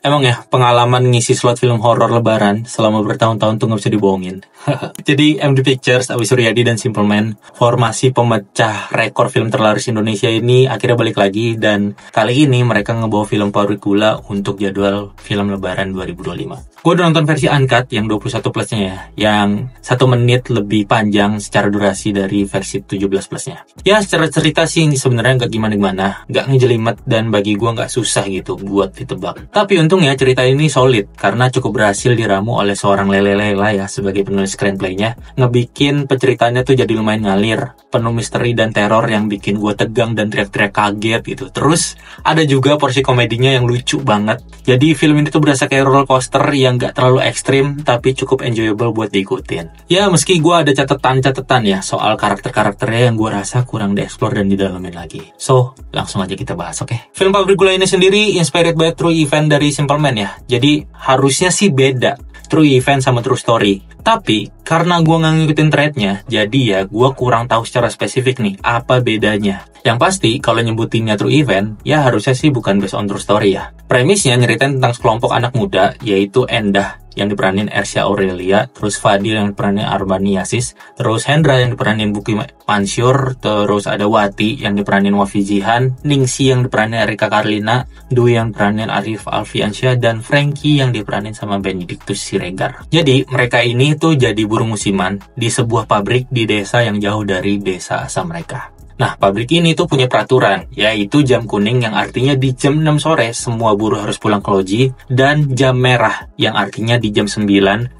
Emang ya, pengalaman ngisi slot film horor lebaran selama bertahun-tahun tuh gak bisa dibohongin. Jadi MD Pictures, Awi Suryadi, dan Simple Man, formasi pemecah rekor film terlaris Indonesia ini akhirnya balik lagi. Dan kali ini mereka ngebawa film Pabrik Gula untuk jadwal film lebaran 2025. Gue udah nonton versi uncut yang 21 plusnya ya, yang 1 menit lebih panjang secara durasi dari versi 17 plusnya. Ya secara cerita sih ini sebenarnya gak gimana-gimana, gak ngejelimet, dan bagi gue gak susah gitu buat ditebak. Tapi untungnya cerita ini solid karena cukup berhasil diramu oleh seorang Lele Lela ya sebagai penulis screenplaynya, ngebikin penceritanya tuh jadi lumayan ngalir, penuh misteri dan teror yang bikin gue tegang dan teriak-teriak kaget gitu. Terus ada juga porsi komedinya yang lucu banget. Jadi film ini tuh berasa kayak roller coaster yang gak terlalu ekstrim tapi cukup enjoyable buat diikutin. Ya meski gue ada catatan-catatan ya soal karakter-karakternya yang gue rasa kurang dieksplor dan didalamin lagi. So langsung aja kita bahas, oke? Film Pabrik Gula ini sendiri inspired by true event dari Simple Man ya. Jadi harusnya sih beda true event sama true story. Tapi karena gue nggak ngikutin threadnya, jadi ya gue kurang tahu secara spesifik nih apa bedanya. Yang pasti kalau nyebutinnya true event, ya harusnya sih bukan based on true story ya. Premisnya nyeritain tentang sekelompok anak muda, yaitu Endah yang diperanin Ersya Aurelia, terus Fadil yang diperanin Arbani Yasis, terus Hendra yang diperanin Buki Mansyur, terus ada Wati yang diperanin Wafi Jihan, Ningsi yang diperanin Erika Karlina, Dwi yang diperanin Arif Alfiansyah, dan Frankie yang diperanin sama Benedictus Siregar. Jadi mereka ini tuh jadi buruh musiman di sebuah pabrik di desa yang jauh dari desa asal mereka. Nah, pabrik ini tuh punya peraturan, yaitu jam kuning yang artinya di jam 6 sore semua buruh harus pulang ke loji, dan jam merah yang artinya di jam 9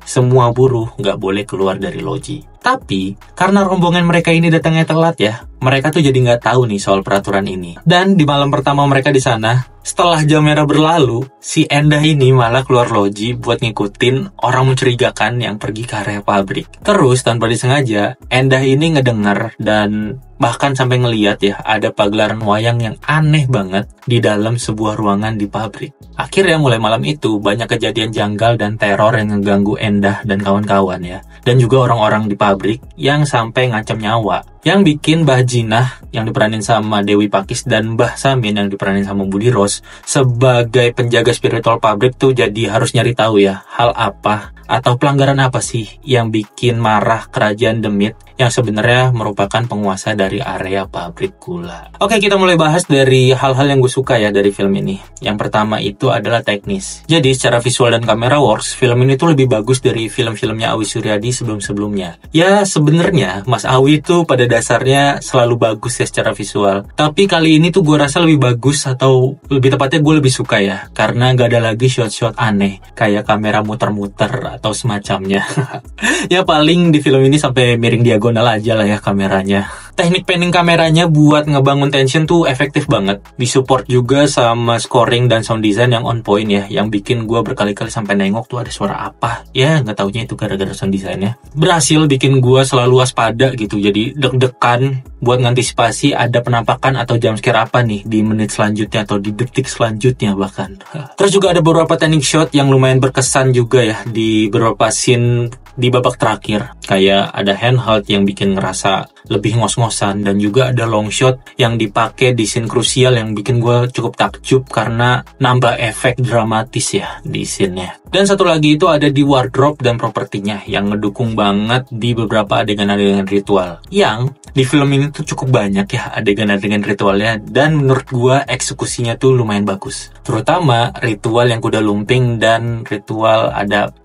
semua buruh nggak boleh keluar dari loji. Tapi, karena rombongan mereka ini datangnya telat ya, mereka tuh jadi nggak tahu nih soal peraturan ini. Dan di malam pertama mereka di sana, setelah jam merah berlalu, si Endah ini malah keluar loji buat ngikutin orang mencurigakan yang pergi ke area pabrik. Terus, tanpa disengaja, Endah ini ngedengar dan bahkan sampai ngeliat ya, ada pagelaran wayang yang aneh banget di dalam sebuah ruangan di pabrik. Akhirnya mulai malam itu, banyak kejadian janggal dan teror yang ngeganggu Endah dan kawan-kawan ya. Dan juga orang-orang di pabrik yang sampai ngancam nyawa. Yang bikin Mbah Jinah yang diperanin sama Dewi Pakis dan Mbah Samin yang diperanin sama Budi Ros sebagai penjaga spiritual pabrik tuh jadi harus nyari tahu ya, hal apa atau pelanggaran apa sih yang bikin marah kerajaan Demit yang sebenarnya merupakan penguasa dari area pabrik gula. Oke, kita mulai bahas dari hal-hal yang gue suka ya dari film ini. Yang pertama itu adalah teknis. Jadi secara visual dan kamera works, film ini tuh lebih bagus dari film-filmnya Awi Suryadi sebelum-sebelumnya. Ya sebenarnya Mas Awi tuh pada dasarnya selalu bagus ya secara visual. Tapi kali ini tuh gue rasa lebih bagus, atau lebih tepatnya gue lebih suka ya, karena gak ada lagi shot-shot aneh kayak kamera muter-muter atau semacamnya. Ya paling di film ini sampai miring diagonal aja lah ya kameranya. Teknik panning kameranya buat ngebangun tension tuh efektif banget. Disupport juga sama scoring dan sound design yang on point ya, yang bikin gue berkali-kali sampai nengok tuh ada suara apa. Ya nggak taunya itu gara-gara sound desainnya. Berhasil bikin gue selalu waspada gitu, jadi deg-degan buat ngantisipasi ada penampakan atau jumpscare apa nih di menit selanjutnya atau di detik selanjutnya bahkan. Terus juga ada beberapa technique shot yang lumayan berkesan juga ya di beberapa scene di babak terakhir. Kayak ada handheld yang bikin ngerasa lebih ngos-ngosan, dan juga ada long shot yang dipakai di scene krusial yang bikin gue cukup takjub karena nambah efek dramatis ya di scene-nya. Dan satu lagi itu ada di wardrobe dan propertinya yang ngedukung banget di beberapa adegan-adegan ritual. Yang di film ini tuh cukup banyak ya adegan-adegan ritualnya, dan menurut gue eksekusinya tuh lumayan bagus. Terutama ritual yang kuda lumping dan ritual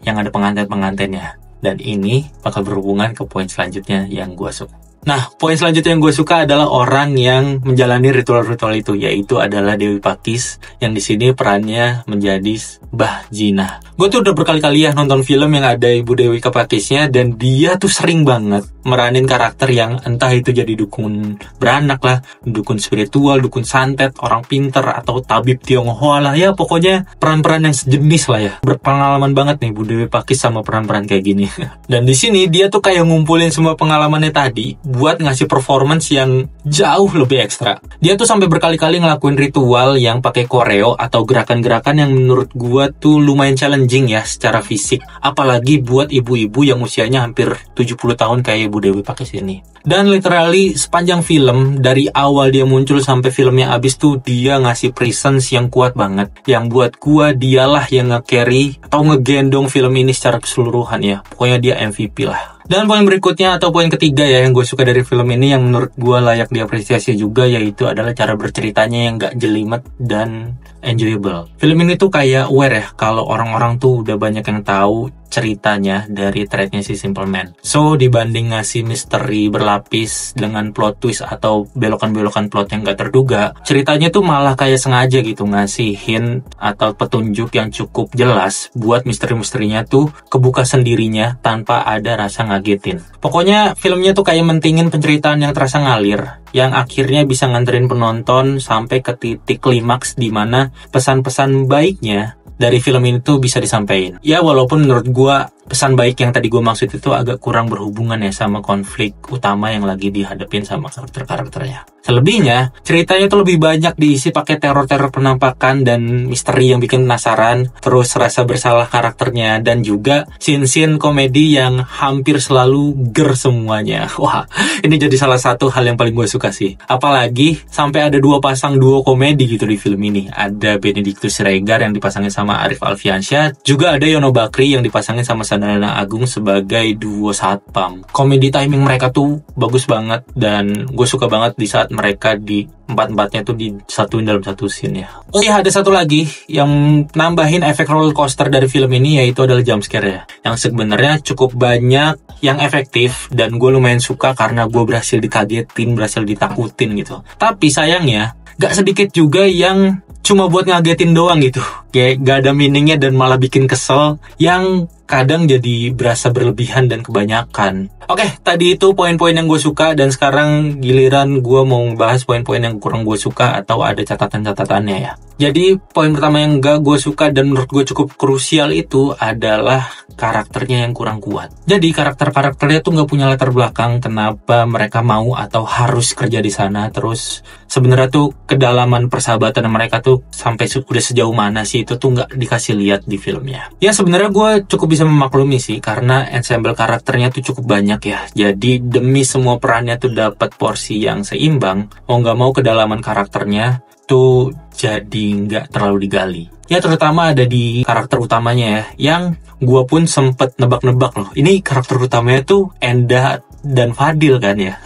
yang ada pengantin-pengantinnya. Dan ini bakal berhubungan ke poin selanjutnya yang gue suka. Nah, poin selanjutnya yang gue suka adalah orang yang menjalani ritual-ritual itu, yaitu adalah Dewi Pakis, yang di sini perannya menjadi Mbah Jinah. Gue tuh udah berkali-kali ya nonton film yang ada Ibu Dewi Pakisnya, dan dia tuh sering banget meranin karakter yang entah itu jadi dukun beranak lah, dukun spiritual, dukun santet, orang pinter, atau tabib Tionghoa lah. Ya pokoknya peran-peran yang sejenis lah ya. Berpengalaman banget nih Bu Dewi Pakis sama peran-peran kayak gini. Dan di sini dia tuh kayak ngumpulin semua pengalamannya tadi buat ngasih performance yang jauh lebih ekstra. Dia tuh sampai berkali-kali ngelakuin ritual yang pakai koreo atau gerakan-gerakan yang menurut gua tuh lumayan challenging ya secara fisik. Apalagi buat ibu-ibu yang usianya hampir 70 tahun kayak Ibu Dewi Pakis ini. Dan literally sepanjang film, dari awal dia muncul sampai filmnya habis tuh dia ngasih presence yang kuat banget. Yang buat gua dialah yang nge-carry atau ngegendong film ini secara keseluruhan ya. Pokoknya dia MVP lah. Dan poin berikutnya atau poin ketiga ya yang gue suka dari film ini yang menurut gue layak diapresiasi juga, yaitu adalah cara berceritanya yang gak jelimet dan enjoyable. Film ini tuh kayak aware ya kalau orang-orang tuh udah banyak yang tahu ceritanya dari threadnya si Simple Man. So dibanding ngasih misteri berlapis dengan plot twist atau belokan-belokan plot yang gak terduga, ceritanya tuh malah kayak sengaja gitu ngasih hint atau petunjuk yang cukup jelas buat misteri-misterinya tuh kebuka sendirinya tanpa ada rasa ngagetin. Pokoknya filmnya tuh kayak mentingin penceritaan yang terasa ngalir, yang akhirnya bisa nganterin penonton sampai ke titik klimaks di mana pesan-pesan baiknya dari film ini tuh bisa disampaikan. Ya walaupun menurut gua pesan baik yang tadi gue maksud itu agak kurang berhubungan ya sama konflik utama yang lagi dihadapin sama karakter-karakternya. Selebihnya, ceritanya tuh lebih banyak diisi pakai teror-teror penampakan dan misteri yang bikin penasaran, terus rasa bersalah karakternya, dan juga scene-scene komedi yang hampir selalu ger semuanya. Wah, ini jadi salah satu hal yang paling gue suka sih. Apalagi sampai ada dua pasang duo komedi gitu di film ini. Ada Benedictus Siregar yang dipasangin sama Arif Alfiansyah, juga ada Yono Bakri yang dipasangin sama Sandana Agung sebagai duo satpam. Komedi timing mereka tuh bagus banget, dan gue suka banget di saat mereka di empat-empatnya tuh disatuin dalam satu scene ya. Oh iya, ada satu lagi yang nambahin efek roller coaster dari film ini, yaitu adalah jump scare ya, yang sebenarnya cukup banyak yang efektif dan gue lumayan suka karena gue berhasil dikagetin, berhasil ditakutin gitu. Tapi sayangnya gak sedikit juga yang cuma buat ngagetin doang gitu, kayak gak ada meaningnya dan malah bikin kesel, yang kadang jadi berasa berlebihan dan kebanyakan. Oke, tadi itu poin-poin yang gue suka, dan sekarang giliran gue mau bahas poin-poin yang kurang gue suka atau ada catatan-catatannya ya. Jadi poin pertama yang gak gue suka dan menurut gue cukup krusial itu adalah karakternya yang kurang kuat. Jadi karakter-karakternya tuh gak punya latar belakang kenapa mereka mau atau harus kerja di sana. Terus sebenarnya tuh kedalaman persahabatan mereka tuh sampai udah sejauh mana sih, itu tuh gak dikasih lihat di filmnya. Ya sebenarnya gue cukup bisa memaklumi sih karena ensemble karakternya tuh cukup banyak ya. Jadi demi semua perannya tuh dapat porsi yang seimbang, mau gak mau kedalaman karakternya tuh jadi nggak terlalu digali. Ya terutama ada di karakter utamanya ya, yang gue pun sempet nebak-nebak loh. Ini karakter utamanya tuh Endah dan Fadil kan ya.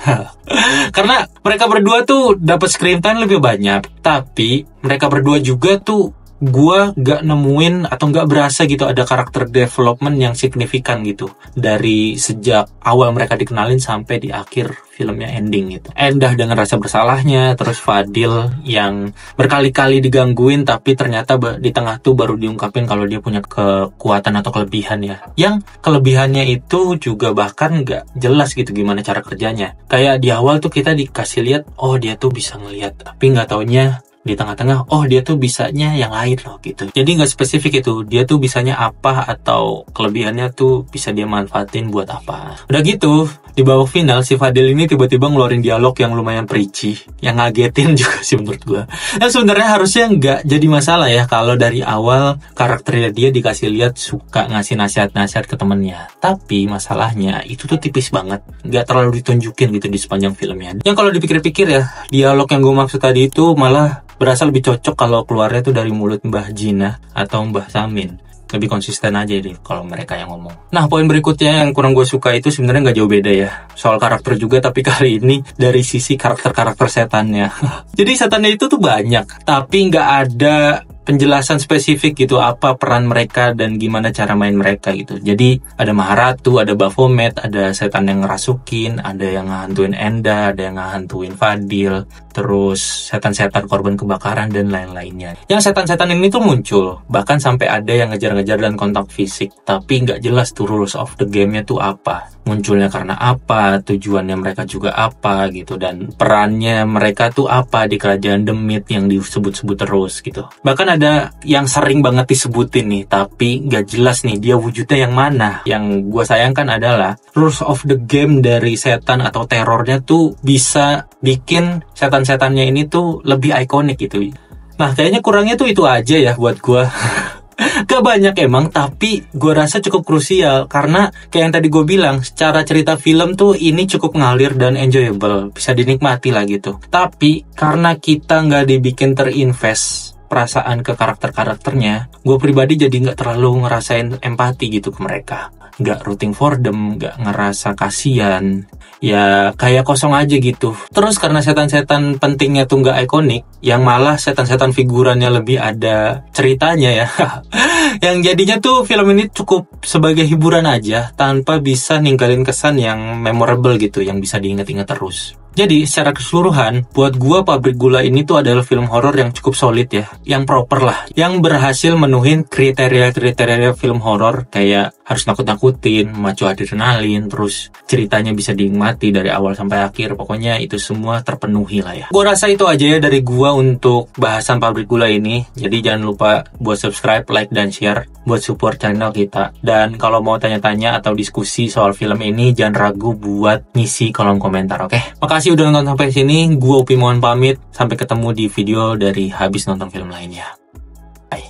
Karena mereka berdua tuh dapat screen time lebih banyak, tapi mereka berdua juga tuh gue gak nemuin atau gak berasa gitu ada karakter development yang signifikan gitu dari sejak awal mereka dikenalin sampai di akhir filmnya ending gitu. Endah dengan rasa bersalahnya, terus Fadil yang berkali-kali digangguin tapi ternyata di tengah tuh baru diungkapin kalau dia punya kekuatan atau kelebihan ya, yang kelebihannya itu juga bahkan gak jelas gitu gimana cara kerjanya. Kayak di awal tuh kita dikasih lihat, oh dia tuh bisa ngelihat, tapi gak taunya di tengah-tengah, oh dia tuh bisanya yang lain loh gitu. Jadi nggak spesifik itu, dia tuh bisanya apa atau kelebihannya tuh bisa dia manfaatin buat apa. Udah gitu, di babak final si Fadil ini tiba-tiba ngeluarin dialog yang lumayan preachy, yang ngagetin juga sih menurut gue. Dan sebenarnya harusnya nggak jadi masalah ya kalau dari awal karakternya dia dikasih lihat suka ngasih nasihat-nasihat ke temennya. Tapi masalahnya itu tuh tipis banget, nggak terlalu ditunjukin gitu di sepanjang filmnya. Yang kalau dipikir-pikir ya, dialog yang gue maksud tadi itu malah berasa lebih cocok kalau keluarnya tuh dari mulut Mbah Jina atau Mbah Samin. Lebih konsisten aja deh kalau mereka yang ngomong. Nah, poin berikutnya yang kurang gue suka itu sebenarnya nggak jauh beda ya. Soal karakter juga, tapi kali ini dari sisi karakter-karakter setannya. Jadi setannya itu tuh banyak, tapi nggak ada penjelasan spesifik gitu apa peran mereka dan gimana cara main mereka gitu. Jadi ada Maharatu, ada Baphomet, ada setan yang ngerasukin, ada yang ngehantuin Endah, ada yang ngehantuin Fadil, terus setan-setan korban kebakaran dan lain-lainnya. Yang setan-setan ini tuh muncul, bahkan sampai ada yang ngejar-ngejar dan kontak fisik, tapi nggak jelas tuh rules of the game-nya tuh apa. Munculnya karena apa, tujuannya mereka juga apa gitu, dan perannya mereka tuh apa di kerajaan Demit yang disebut-sebut terus gitu. Bahkan ada yang sering banget disebutin nih, tapi nggak jelas nih dia wujudnya yang mana. Yang gue sayangkan adalah rules of the game dari setan atau terornya tuh bisa bikin setan-setannya ini tuh lebih ikonik gitu. Nah kayaknya kurangnya tuh itu aja ya buat gue. Gak Gak banyak emang, tapi gue rasa cukup krusial. Karena kayak yang tadi gue bilang, secara cerita film tuh ini cukup ngalir dan enjoyable, bisa dinikmati lah gitu. Tapi karena kita gak dibikin terinvest perasaan ke karakter-karakternya, gue pribadi jadi gak terlalu ngerasain empati gitu ke mereka. Gak rooting for them, gak ngerasa kasihan, ya kayak kosong aja gitu. Terus karena setan-setan pentingnya tuh gak ikonik, yang malah setan-setan figurannya lebih ada ceritanya ya. Yang jadinya tuh film ini cukup sebagai hiburan aja, tanpa bisa ninggalin kesan yang memorable gitu, yang bisa diingat-ingat terus. Jadi secara keseluruhan, buat gua Pabrik Gula ini tuh adalah film horor yang cukup solid ya, yang proper lah, yang berhasil menuhin kriteria-kriteria film horor kayak harus nakut-nakutin, memacu adrenalin, terus ceritanya bisa dinikmati dari awal sampai akhir, pokoknya itu semua terpenuhi lah ya. Gua rasa itu aja ya dari gua untuk bahasan Pabrik Gula ini. Jadi jangan lupa buat subscribe, like, dan share buat support channel kita. Dan kalau mau tanya-tanya atau diskusi soal film ini, jangan ragu buat ngisi kolom komentar, oke? Makasih udah nonton sampai sini. Gue Upi mohon pamit. Sampai ketemu di video dari habis nonton film lainnya. Bye.